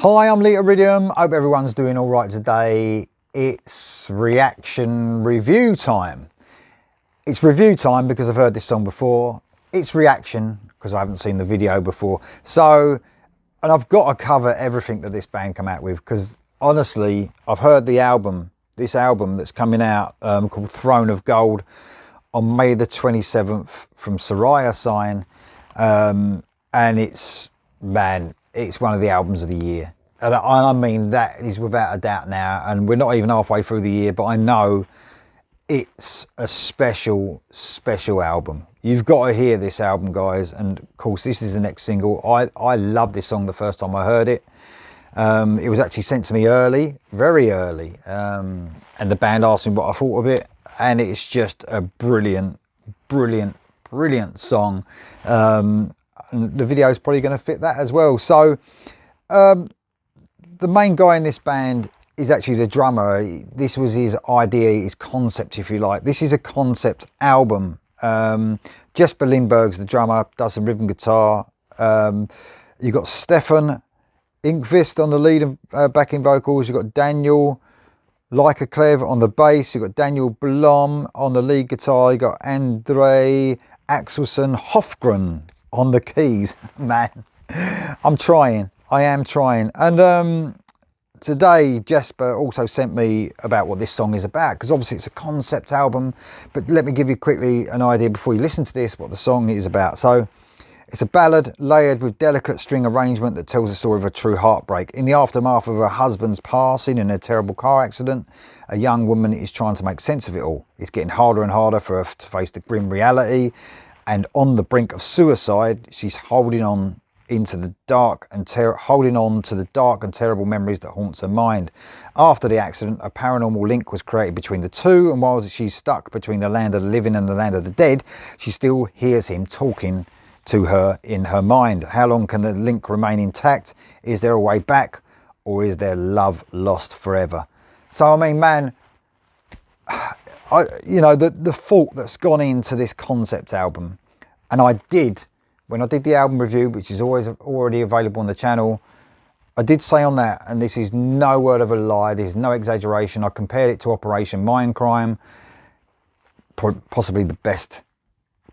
Hi, I'm Iridium. Hope everyone's doing all right today. It's reaction review time. It's review time because I've heard this song before. It's reaction because I haven't seen the video before. So, and I've got to cover everything that this band come out with because honestly, I've heard the album, this album that's coming out called Throne of Gold on May the 27th from Sarayasign. And it's, man, it's one of the albums of the year. And I mean, that is without a doubt now. And we're not even halfway through the year, but I know it's a special, special album. You've got to hear this album, guys. And of course, this is the next single. I loved this song the first time I heard it. It was actually sent to me early, very early. And the band asked me what I thought of it. And it's just a brilliant, brilliant, brilliant song. And the video is probably going to fit that as well. So the main guy in this band is actually the drummer. This was his idea, his concept, if you like. This is a concept album. Jesper Lindberg's the drummer, does some rhythm guitar. You've got Stefan Inkvist on the lead and backing vocals. You've got Daniel Lycaclev on the bass. You've got Daniel Blom on the lead guitar. You've got Andre Axelsson Hofgren on the keys. Man, I'm trying. I am trying. And today Jesper also sent me about what this song is about, because obviously it's a concept album, but let me give you quickly an idea before you listen to this what the song is about. So it's a ballad layered with delicate string arrangement that tells the story of a true heartbreak. In the aftermath of her husband's passing in a terrible car accident, a young woman is trying to make sense of it all. It's getting harder and harder for her to face the grim reality, and on the brink of suicide, she's holding on to the dark and terrible memories that haunts her mind. After the accident, a paranormal link was created between the two, and while she's stuck between the land of the living and the land of the dead, she still hears him talking to her in her mind. How long can the link remain intact? Is there a way back, or is there love lost forever? So I mean, man, you know, the thought that's gone into this concept album, and when I did the album review, which is always already available on the channel, I did say on that, and this is no word of a lie, there's no exaggeration, I compared it to Operation Mindcrime, possibly the best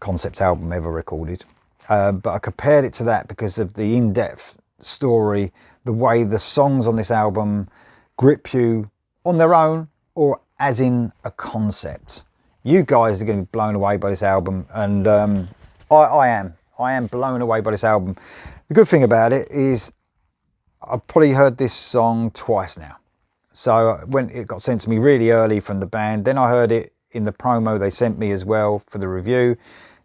concept album ever recorded. But I compared it to that because of the in-depth story, the way the songs on this album grip you on their own or as in a concept. You guys are going to be blown away by this album, and I am blown away by this album. The good thing about it is I've probably heard this song twice now. So when it got sent to me really early from the band, then I heard it in the promo they sent me as well for the review.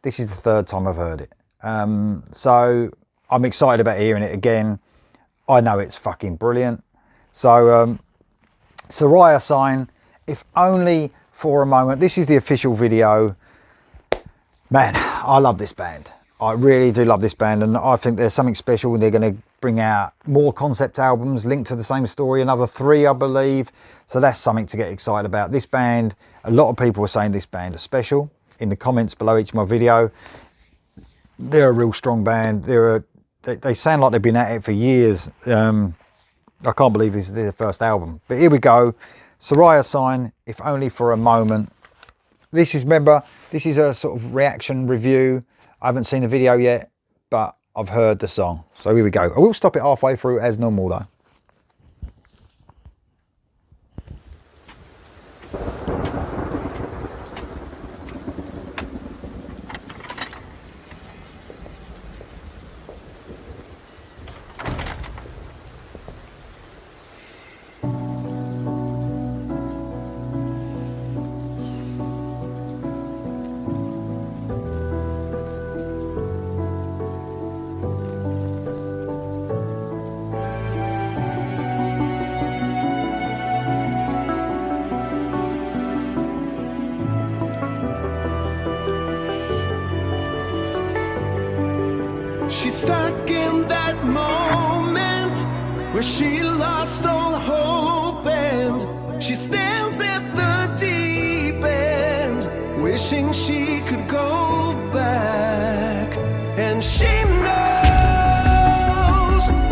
This is the third time I've heard it. So I'm excited about hearing it again. I know it's fucking brilliant. So Sarayasign, if only for a moment. This is the official video. Man, I love this band. I really do love this band, and I think there's something special. They're going to bring out more concept albums linked to the same story, another 3 I believe, so that's something to get excited about. This band, a lot of people are saying this band is special in the comments below each of my video. They're a real strong band. They sound like they've been at it for years. I can't believe this is their first album, but here we go. Sarayasign, If Only for a Moment. This is a sort of reaction review. I haven't seen the video yet, but I've heard the song. So here we go. I will stop it halfway through as normal though. She's stuck in that moment where she lost all hope, and she stands at the deep end, wishing she could go back. And she knows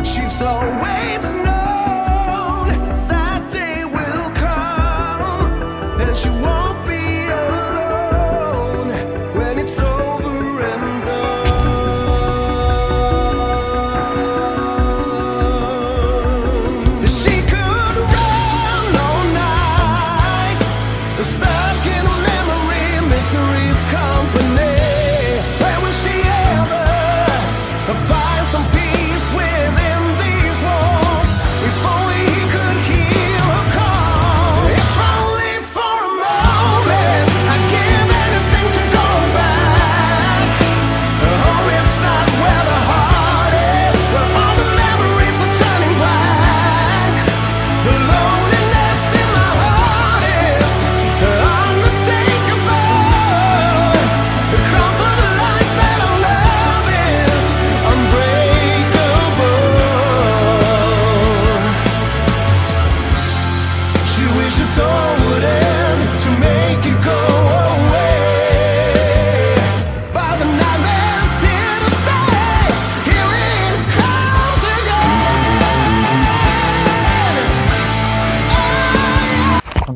she's always known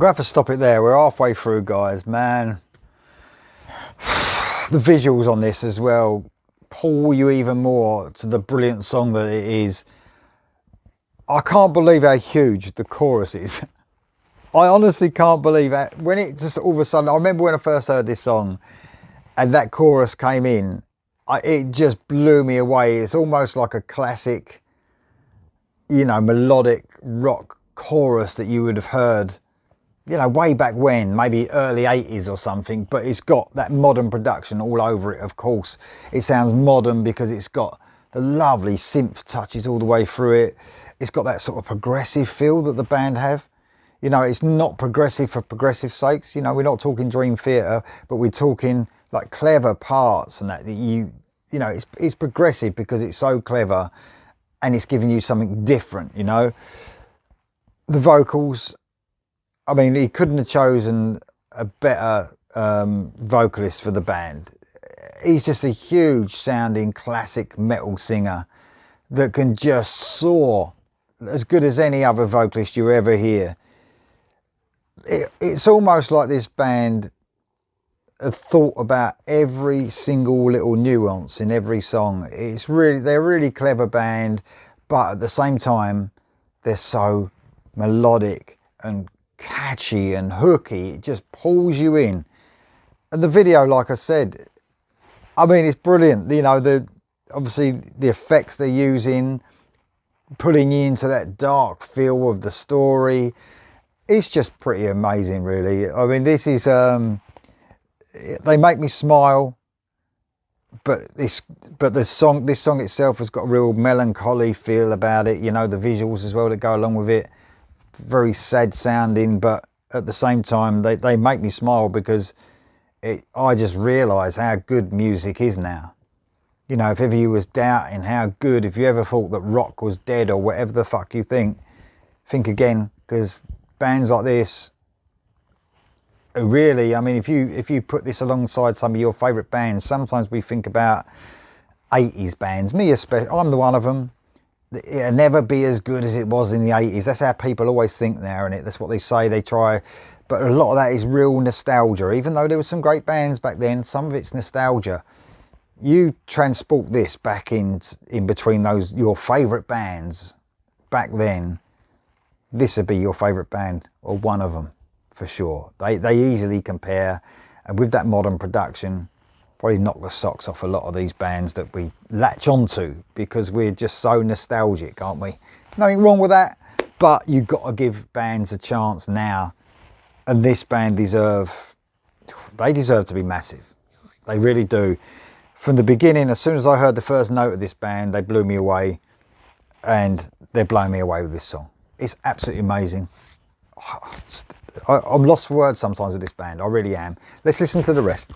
going to have to stop it there. We're halfway through, guys. Man, the visuals on this as well pull you even more to the brilliant song that it is. I can't believe how huge the chorus is. I honestly can't believe it. When it just all of a sudden, I remember when I first heard this song and that chorus came in, it just blew me away. It's almost like a classic, you know, melodic rock chorus that you would have heard, you know, way back when, maybe early 80s or something, but it's got that modern production all over it. Of course, it sounds modern because it's got the lovely synth touches all the way through it. It's got that sort of progressive feel that the band have. You know, it's not progressive for progressive sakes. You know, we're not talking Dream Theater, but we're talking like clever parts and that you know, it's progressive because it's so clever and it's giving you something different, you know. The vocals, I mean, he couldn't have chosen a better vocalist for the band. He's just a huge sounding classic metal singer that can just soar as good as any other vocalist you ever hear. It's almost like this band have thought about every single little nuance in every song. They're a really clever band, but at the same time, they're so melodic and catchy and hooky. It just pulls you in. And the video, like I said, I mean, it's brilliant. You know, obviously the effects they're using, pulling you into that dark feel of the story. It's just pretty amazing, really. I mean, this is they make me smile, but this song itself has got a real melancholy feel about it. You know, the visuals as well that go along with it, very sad sounding, but at the same time they make me smile because I just realise how good music is now. You know, if ever you was doubting how good, if you ever thought that rock was dead or whatever the fuck you think again, because bands like this really, I mean, if you put this alongside some of your favourite bands, sometimes we think about 80s bands, me especially, I'm the one of them. It'll never be as good as it was in the 80s. That's how people always think now, and that's what they say, they try. But a lot of that is real nostalgia. Even though there were some great bands back then, some of it's nostalgia. You transport this back in between those, your favourite bands back then, this would be your favourite band, or one of them, for sure. They easily compare, and with that modern production, probably knock the socks off a lot of these bands that we latch onto because we're just so nostalgic, aren't we? Nothing wrong with that, but you've got to give bands a chance now, and this band deserve to be massive. They really do. From the beginning, as soon as I heard the first note of this band, they blew me away, and they're blowing me away with this song. It's absolutely amazing. I'm lost for words sometimes with this band, I really am. Let's listen to the rest.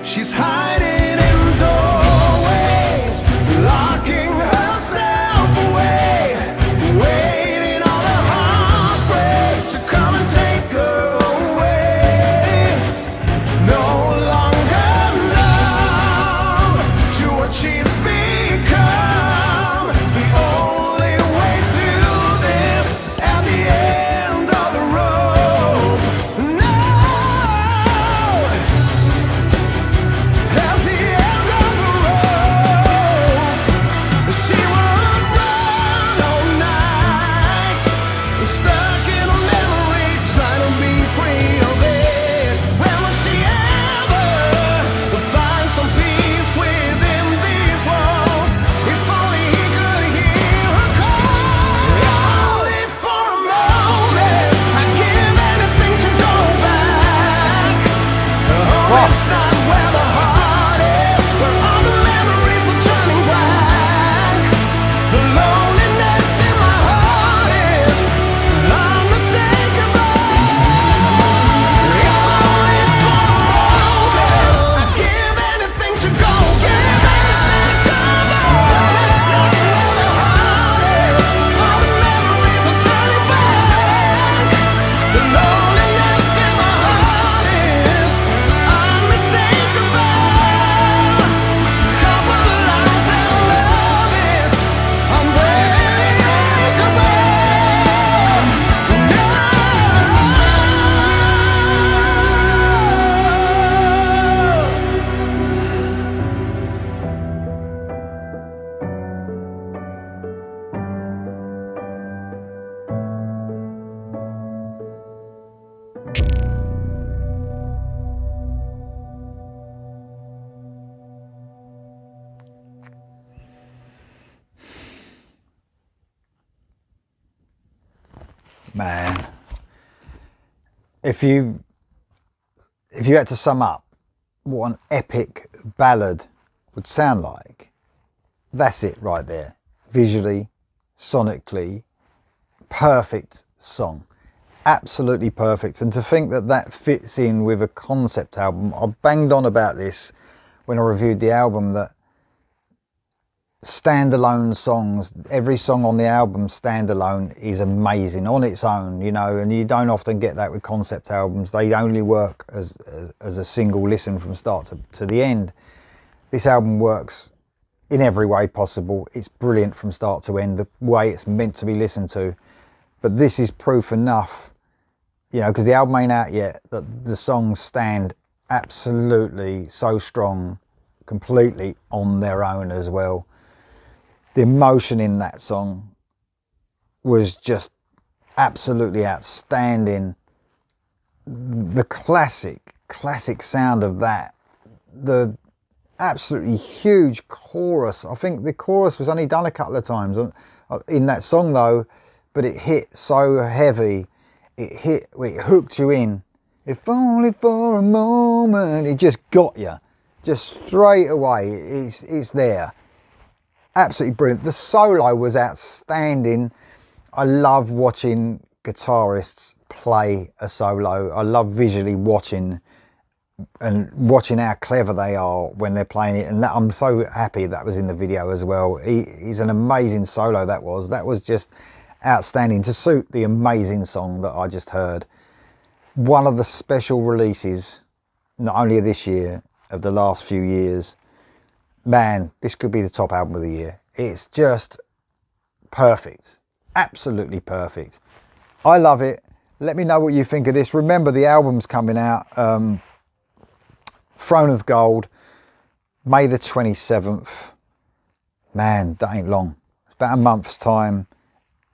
She's high Man, if you had to sum up what an epic ballad would sound like, that's it right there. Visually, sonically, perfect song. Absolutely perfect. And to think that that fits in with a concept album, I banged on about this when I reviewed the album, that standalone songs, every song on the album standalone is amazing on its own, you know, and you don't often get that with concept albums. They only work as a single listen from start to the end. This album works in every way possible. It's brilliant from start to end, the way it's meant to be listened to. But this is proof enough, you know, because the album ain't out yet, that the songs stand absolutely so strong, completely on their own as well. The emotion in that song was just absolutely outstanding. The classic sound of that, the absolutely huge chorus. I think the chorus was only done a couple of times in that song though, but it hit so heavy. It hooked you in. If only for a moment, it just got you, just straight away. It's there. Absolutely brilliant. The solo was outstanding. I love watching guitarists play a solo. I love visually watching how clever they are when they're playing it, and that, I'm so happy that was in the video as well. He's an amazing solo. That was just outstanding to suit the amazing song that I just heard. One of the special releases, not only of this year, of the last few years. Man, this could be the top album of the year. It's just perfect, absolutely perfect. I love it. Let me know what you think of this. Remember, the album's coming out, Throne of Gold, May the 27th. Man, that ain't long. It's about a month's time.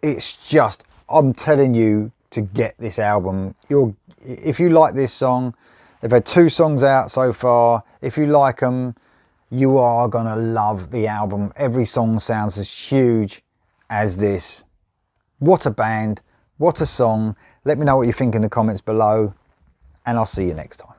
It's just, I'm telling you to get this album. If you like this song, they've had 2 songs out so far. If you like them, you are gonna love the album. Every song sounds as huge as this. What a band, what a song. Let me know what you think in the comments below, and I'll see you next time.